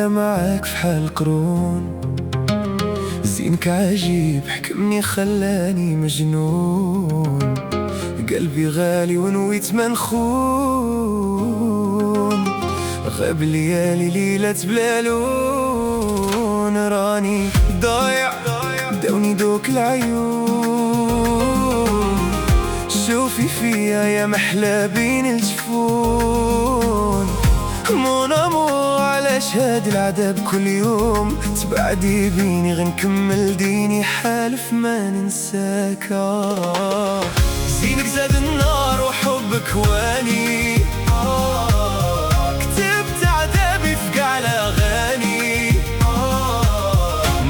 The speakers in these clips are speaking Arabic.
نبدا معاك في حال قرون. زينك عجيب حكمني خلاني مجنون، قلبي غالي ونويت ما نخون. غاب ليالي ليلة بلا لون، راني ضايع داوني دوك العيون. شوفي فيا يا محلى بين الجفون. مون امور علاش هاد العذاب كل يوم تبعدي بيني، غنكمل ديني حالف ما ننساك. زينك زاد النار وحبك واني، كتبت عذابي في قاع الاغاني.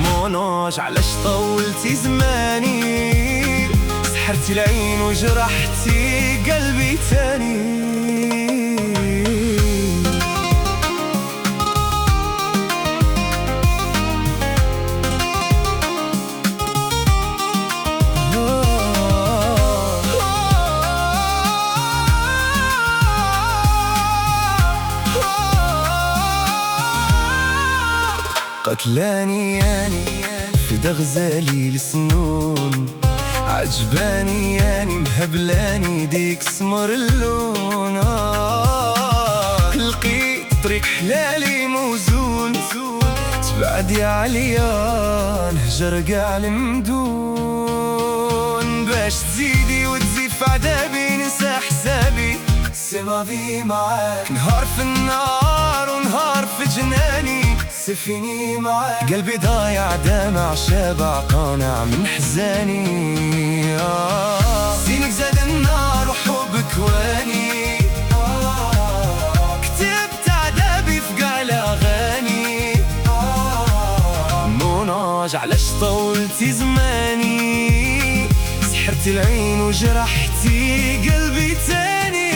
موناج علاش طولتي زماني، سحرتي العين وجرحتي قلبي تاني. قتلاني ياني في دغزالي السنون، عجباني ياني مهبلاني ديك سمر اللون. لقيت طريق حلالي موزون، تبعدي عليا نهجر قاع المدون. باش تزيدي وتزيد في عذابي ننسى حسابي، سي ماضي معاك نهار في النار ونهار في جناني. سفيني معاك قلبي ضايع دامع شابع قانع من حزاني. زينك زاد النار وحبك واني، كتبت عذابي في قاع الاغاني. موناج علاش طولتي زماني، سحرتي العين وجرحتي قلبي تاني.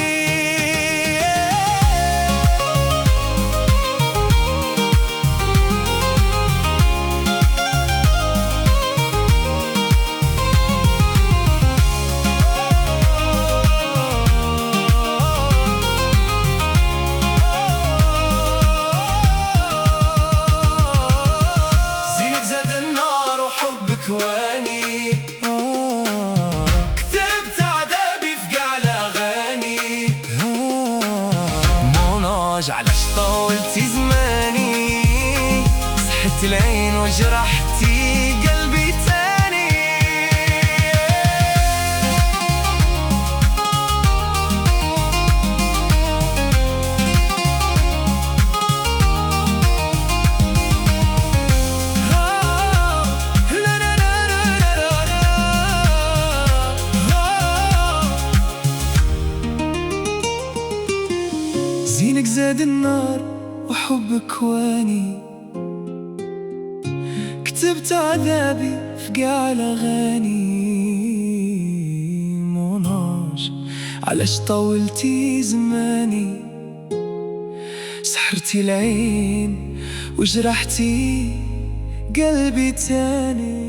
واني كتبت عذابي في قاع الاغاني. موناج علاش طولتي زماني، سحرتي العين وجرحتي قلبي تاني. زينك زاد النار وحبك واني، كتبت عذابي في قاع الاغاني. موناج علاش طولتي زماني، سحرتي العين وجرحتي قلبي تاني.